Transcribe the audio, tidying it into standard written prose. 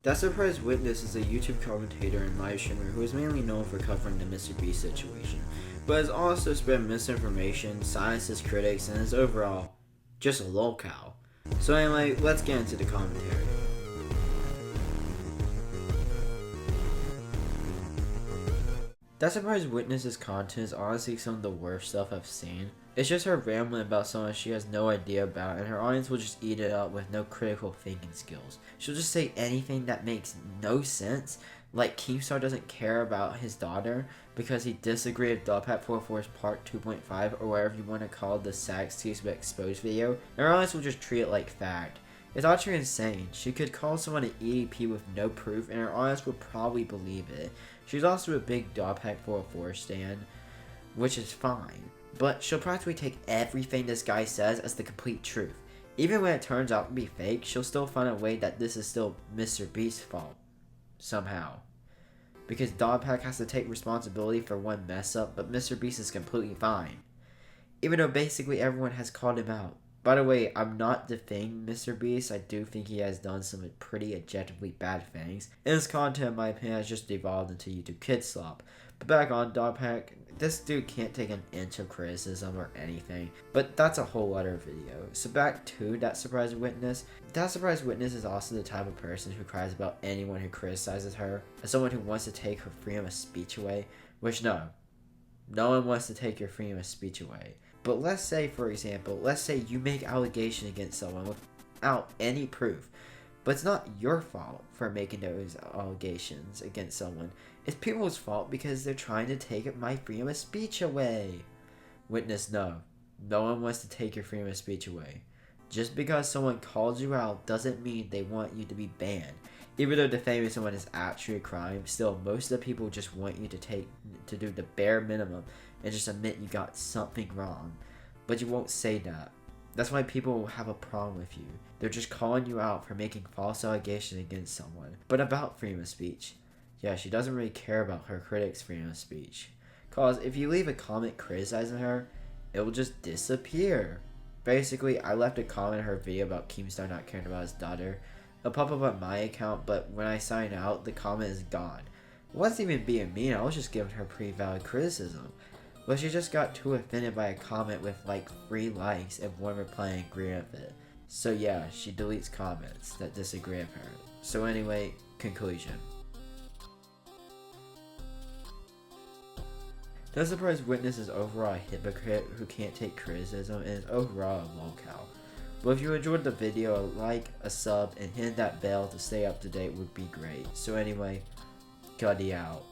That Surprise Witness is a YouTube commentator and live streamer who is mainly known for covering the Mr. Beast situation, but has also spread misinformation, silenced his critics, and is overall just a lolcow. So anyway, let's get into the commentary. That Surprise Witness's content is honestly some of the worst stuff I've seen. It's just her rambling about someone she has no idea about, and her audience will just eat it up with no critical thinking skills. She'll just say anything that makes no sense, like Keemstar doesn't care about his daughter because he disagreed with Dogpack 404's Part 2.5 or whatever you want to call the Sax Case Exposed video, and her audience will just treat it like fact. It's actually insane. She could call someone an EDP with no proof and her audience would probably believe it. She's also a big Dogpack 404 stan, which is fine. But she'll practically take everything this guy says as the complete truth. Even when it turns out to be fake, she'll still find a way that this is still Mr. Beast's fault. Somehow. Because Dogpack has to take responsibility for one mess up, but Mr. Beast is completely fine. Even though basically everyone has called him out. By the way, I'm not defending Mr. Beast. I do think he has done some pretty objectively bad things. And his content, in my opinion, has just devolved into YouTube kid slop. But back on Dogpack, this dude can't take an inch of criticism or anything. But that's a whole other video. So back to That Surprise Witness. That Surprise Witness is also the type of person who cries about anyone who criticizes her. As someone who wants to take her freedom of speech away. Which no one wants to take your freedom of speech away. But let's say, for example, you make allegations against someone without any proof. But it's not your fault for making those allegations against someone. It's people's fault because they're trying to take my freedom of speech away. Witness, no. No one wants to take your freedom of speech away. Just because someone calls you out doesn't mean they want you to be banned. Even though defaming someone is actually a crime, still most of the people just want you to do the bare minimum and just admit you got something wrong. But you won't say that. That's why people will have a problem with you. They're just calling you out for making false allegations against someone. But about freedom of speech. Yeah, she doesn't really care about her critics' freedom of speech. Cause if you leave a comment criticizing her, it will just disappear. Basically, I left a comment in her video about Keemstar not caring about his daughter. It'll pop up on my account, but when I sign out, the comment is gone. It wasn't even being mean, I was just giving her pretty valid criticism. But she just got too offended by a comment with like 3 likes and one reply and agree with it. So yeah, she deletes comments that disagree with her. So anyway, conclusion. That Surprise Witness is overall a hypocrite who can't take criticism and is overall a lolcow. But if you enjoyed the video, a like, a sub, and hit that bell to stay up to date would be great. So anyway, Cuddy out.